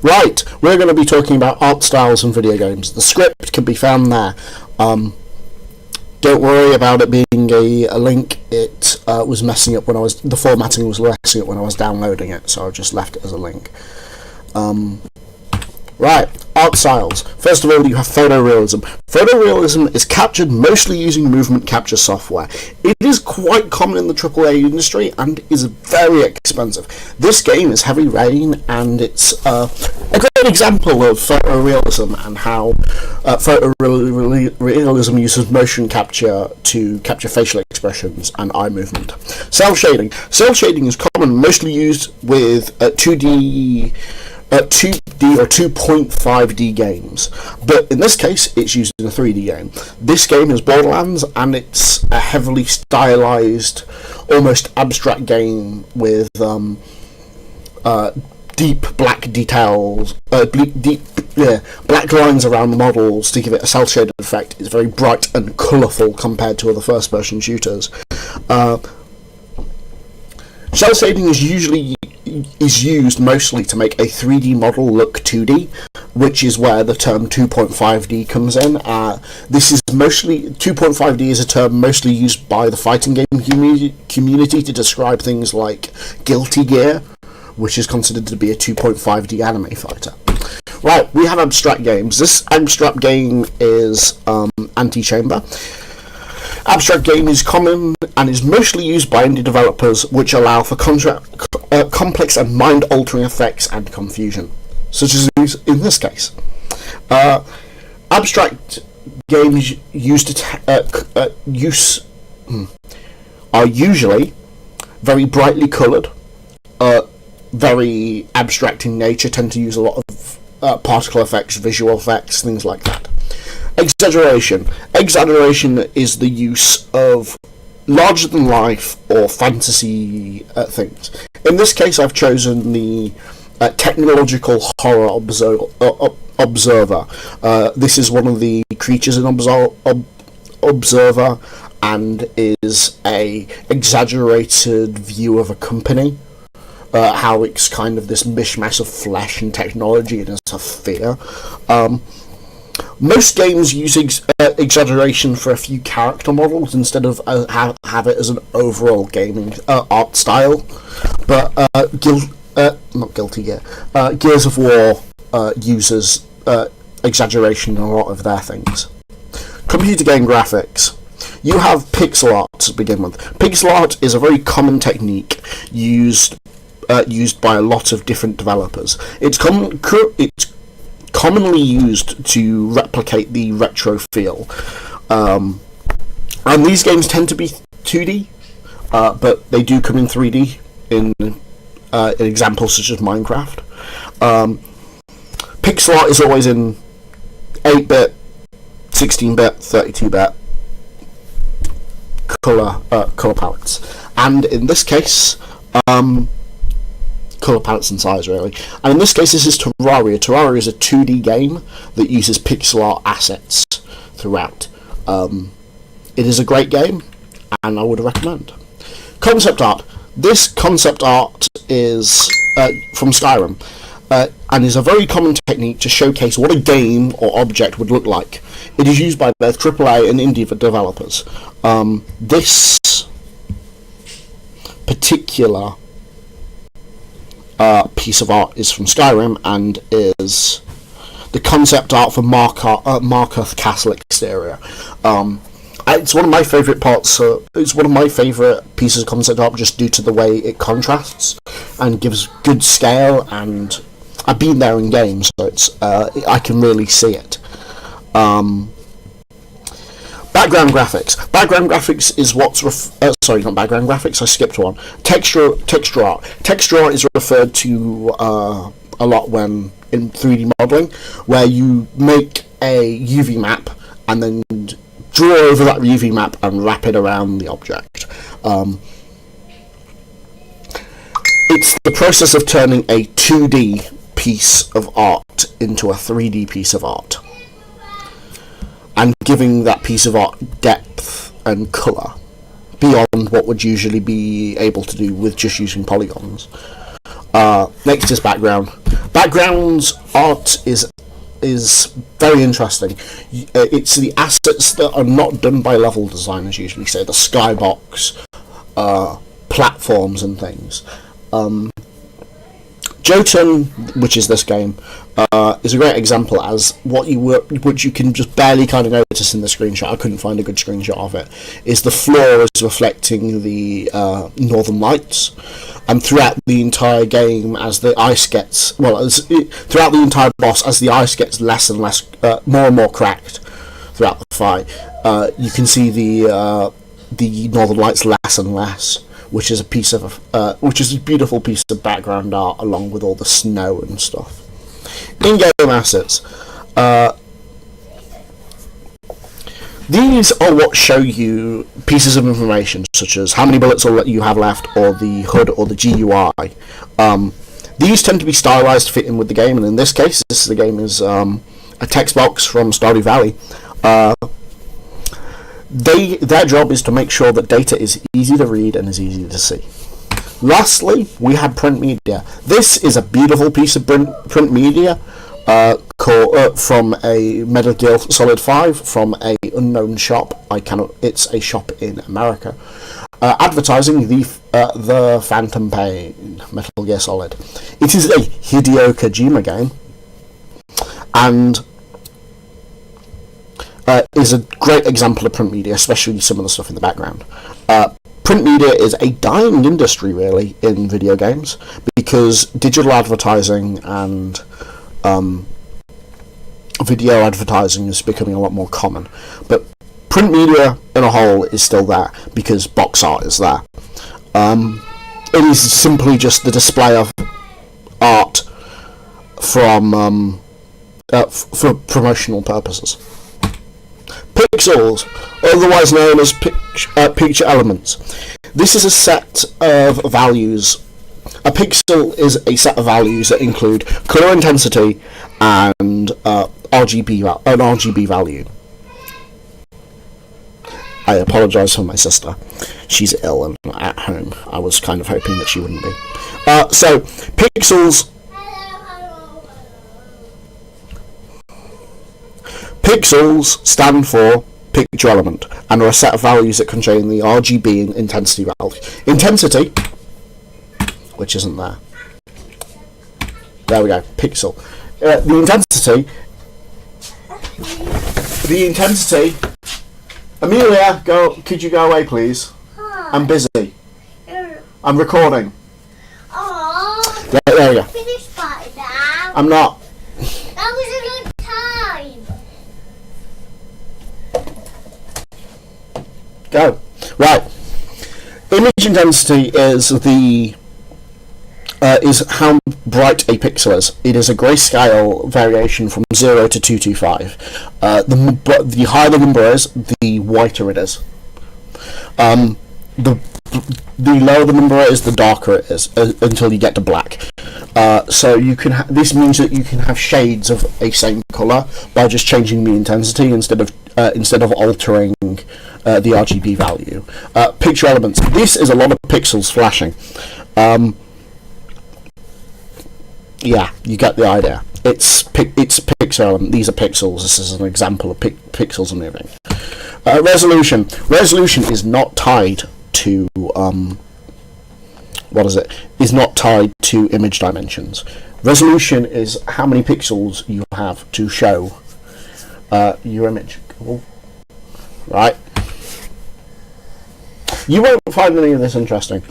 Right, we're going to be talking about art styles in video games. The script can be found there. Don't worry about it being a link. It was messing up when the formatting was messing up when I was downloading it, so I just left it as a link. Right, art styles. First of all, you have photorealism. Photorealism is captured mostly using movement capture software. It is quite common in the AAA industry and is very expensive. This game is Heavy Rain, and it's a great example of photorealism and how photorealism uses motion capture to capture facial expressions and eye movement. Cell shading. Cell shading is common, mostly used with 2D or 2.5D games, but in this case it's used in a 3D game. This game is Borderlands, and it's a heavily stylized, almost abstract game with deep black details, black lines around the models to give it a cel shaded effect. It's very bright and colourful compared to other first person shooters. Cel shading is used mostly to make a 3D model look 2D, which is where the term 2.5D comes in. This is mostly 2.5D is a term mostly used by the fighting game community to describe things like Guilty Gear, which is considered to be a 2.5D anime fighter. Right, we have abstract games. This abstract game is Antichamber. Abstract game is common and is mostly used by indie developers, which allow for complex and mind-altering effects and confusion, such as in this case. Abstract games are usually very brightly coloured, very abstract in nature, tend to use a lot of particle effects, visual effects, things like that. Exaggeration. Exaggeration is the use of larger-than-life or fantasy things. In this case, I've chosen the technological horror observer. This is one of the creatures in Observer, and is a exaggerated view of a company. How it's kind of this mishmash of flesh and technology, and it's a fear. Most games use exaggeration for a few character models instead of have it as an overall gaming art style. But not Guilty Gear, Gears of War uses exaggeration in a lot of their things. Computer game graphics. You have pixel art to begin with. Pixel art is a very common technique used by a lot of different developers. It's commonly used to replicate the retro feel, and these games tend to be 2D, but they do come in 3D in examples such as Minecraft. Pixel art is always in 8-bit, 16-bit, 32-bit color palettes, and in this case, colour palettes and size, really. And in this case, this is Terraria. Terraria is a 2D game that uses pixel art assets throughout. It is a great game, and I would recommend. Concept art. This concept art is from Skyrim, and is a very common technique to showcase what a game or object would look like. It is used by both AAA and indie developers. This particular piece of art is from Skyrim and is the concept art for Markarth Castle exterior. It's one of my favourite parts. It's one of my favourite pieces of concept art just due to the way it contrasts and gives good scale. And I've been there in games, so it's I can really see it. Background graphics. Background graphics is what's sorry, not background graphics. I skipped one. Texture art. Texture art is referred to a lot when in 3D modeling, where you make a UV map and then draw over that UV map and wrap it around the object. It's the process of turning a 2D piece of art into a 3D piece of art, and giving that piece of art depth and colour beyond what would usually be able to do with just using polygons. Next is background. Backgrounds art is very interesting. It's the assets that are not done by level designers usually, say the skybox, platforms and things. Jotun, which is this game, is a great example as which you can just barely kind of notice in the screenshot. I couldn't find a good screenshot of it. Is the floor is reflecting the northern lights, and throughout the entire game, as the ice gets throughout the entire boss, as the ice gets less and less, more and more cracked throughout the fight, you can see the northern lights less and less. Which is a beautiful piece of background art, along with all the snow and stuff. In-game assets. These are what show you pieces of information, such as how many bullets you have left, or the HUD, or the GUI. These tend to be stylized to fit in with the game, and in this case, the game is a text box from Stardew Valley. Their job is to make sure that data is easy to read and is easy to see. Lastly, we have print media. This is a beautiful piece of print media from a Metal Gear Solid 5 from a unknown shop. It's a shop in America, advertising the Phantom Pain Metal Gear Solid. It is a Hideo Kojima game, and is a great example of print media, especially some of the stuff in the background. Print media is a dying industry, really, in video games, because digital advertising and video advertising is becoming a lot more common. But print media in a whole is still there, because box art is there. It is simply just the display of art from for promotional purposes. Pixels, otherwise known as picture elements. This is a set of values. A pixel is a set of values that include color intensity and an RGB value. I apologise for my sister. She's ill and at home. I was kind of hoping that she wouldn't be. So, pixels... Pixels stand for picture element and are a set of values that contain the RGB and intensity value. Intensity, which isn't there. There we go, pixel. The intensity. Amelia, could you go away, please? Hi. I'm busy. I'm recording. Oh, There we go. finished by now. I'm not. That was a long time. Go. Right. Image intensity is is how bright a pixel is. It is a grayscale variation from 0 to 225. The higher the number is, the whiter it is. The lower the number is, the darker it is, until you get to black. So you can. This means that you can have shades of a same color by just changing the intensity instead of altering the RGB value. Picture elements. This is a lot of pixels flashing. Yeah, you get the idea. It's pixel element. These are pixels. This is an example of pixels moving. Resolution. Resolution is not tied to is not tied to image dimensions. Resolution is how many pixels you have to show your image. Cool. Right. You won't find any of this interesting.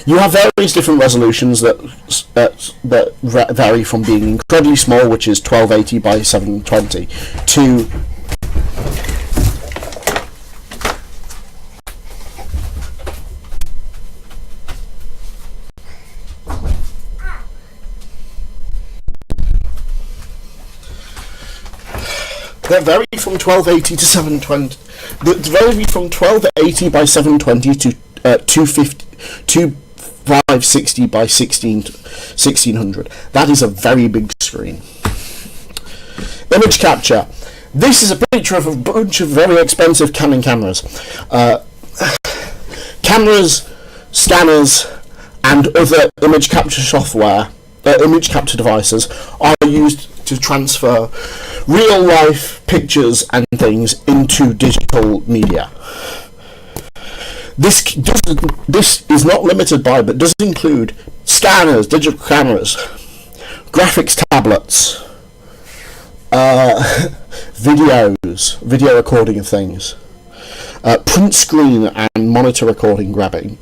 You have various different resolutions that vary from being incredibly small, which is 1280 by 720, to that vary from 1280 to 720. That vary from 1280 by 720 to 2560 by 1600. That is a very big screen. Image capture. This is a picture of a bunch of very expensive Canon cameras. Cameras, scanners, and other image capture software image capture devices are used to transfer real life pictures and things into digital media. This is not limited by, but does include scanners, digital cameras, graphics tablets, video recording of things, print screen and monitor recording grabbing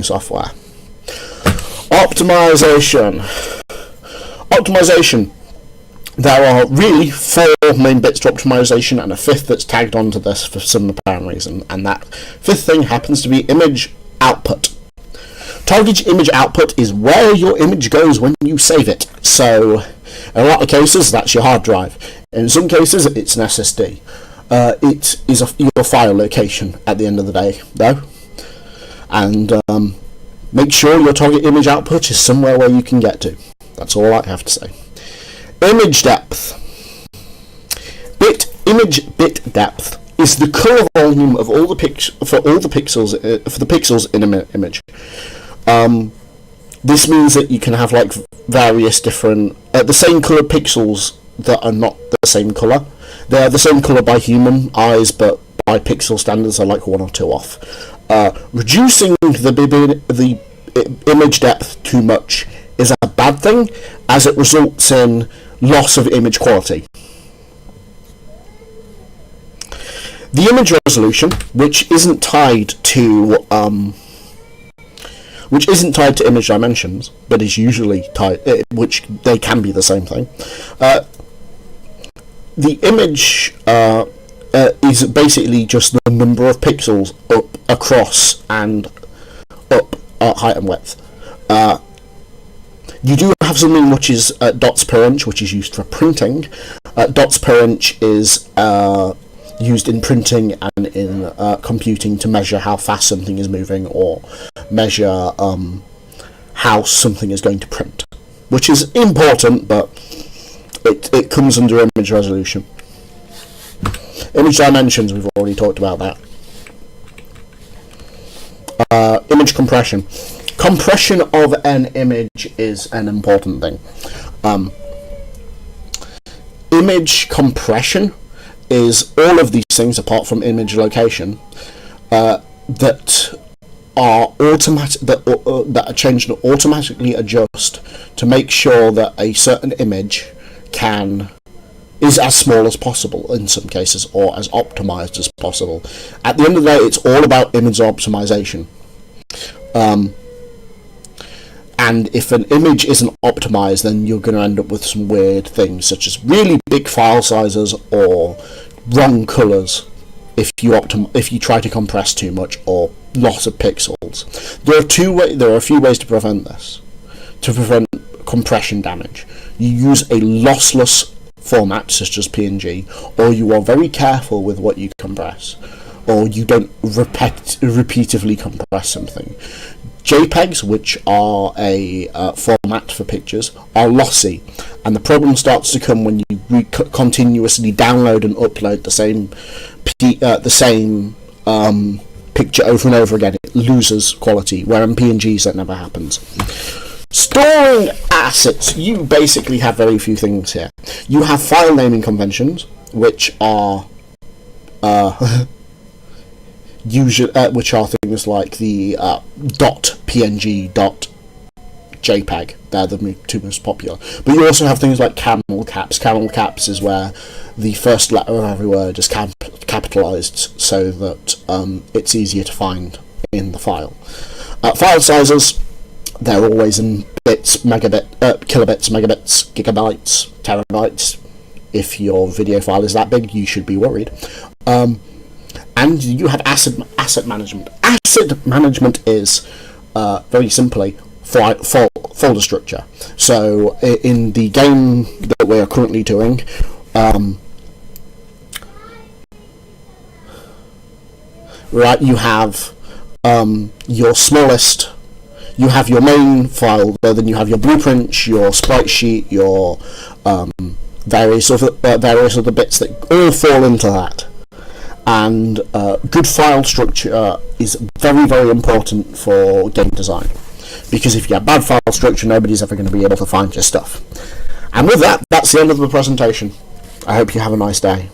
software. Optimization. There are really 4 main bits to optimization and a 5th that's tagged onto this for some apparent reason, and that 5th thing happens to be image output. Target image output is where your image goes when you save it. So in a lot of cases that's your hard drive. In some cases it's an SSD. It is your file location at the end of the day though. And make sure your target image output is somewhere where you can get to. That's all I have to say. Image depth. Image bit depth is the color volume of all the pixels in an image. This means that you can have like various different the same color pixels that are not the same color. They are the same color by human eyes, but by pixel standards are like 1 or 2 off. Reducing the image depth too much is a bad thing, as it results in loss of image quality. The image resolution, which isn't tied to image dimensions, but is usually tied, which they can be the same thing. The image is basically just the number of pixels up, across, and up height and width. You do have something which is dots per inch, which is used for printing. Dots per inch is used in printing and in computing to measure how fast something is moving, or measure how something is going to print, which is important, but it comes under image resolution. Image dimensions, we've already talked about that. Image compression. Compression of an image is an important thing. Image compression is all of these things apart from image location that are automatic, that are changed and automatically adjust to make sure that a certain image is as small as possible in some cases, or as optimized as possible. At the end of the day, it's all about image optimization. And if an image isn't optimized, then you're going to end up with some weird things, such as really big file sizes or wrong colors if you try to compress too much, or loss of pixels. There are a few ways to prevent this. To prevent compression damage, you use a lossless format such as PNG, or you are very careful with what you compress, or you don't repeatedly compress something. JPEGs, which are a format for pictures, are lossy, and the problem starts to come when you continuously download and upload the same picture over and over again. It loses quality, where in PNGs that never happens. Storing assets, you basically have very few things here. You have file naming conventions, which are which are things like the .png, .jpeg. They're the two most popular. But you also have things like camel caps. Camel caps is where the first letter of every word is capitalized, so that it's easier to find in the file. File sizes, they're always in bits, kilobits, megabits, gigabytes, terabytes. If your video file is that big, you should be worried. And you have asset management. Asset management is, very simply, folder structure. So in the game that we are currently doing, right, you have your smallest. You have your main file, then you have your blueprint, your sprite sheet, your various other bits that all fall into that. And good file structure is very, very important for game design. because if you have bad file structure, nobody's ever going to be able to find your stuff. And with that, that's the end of the presentation. I hope you have a nice day.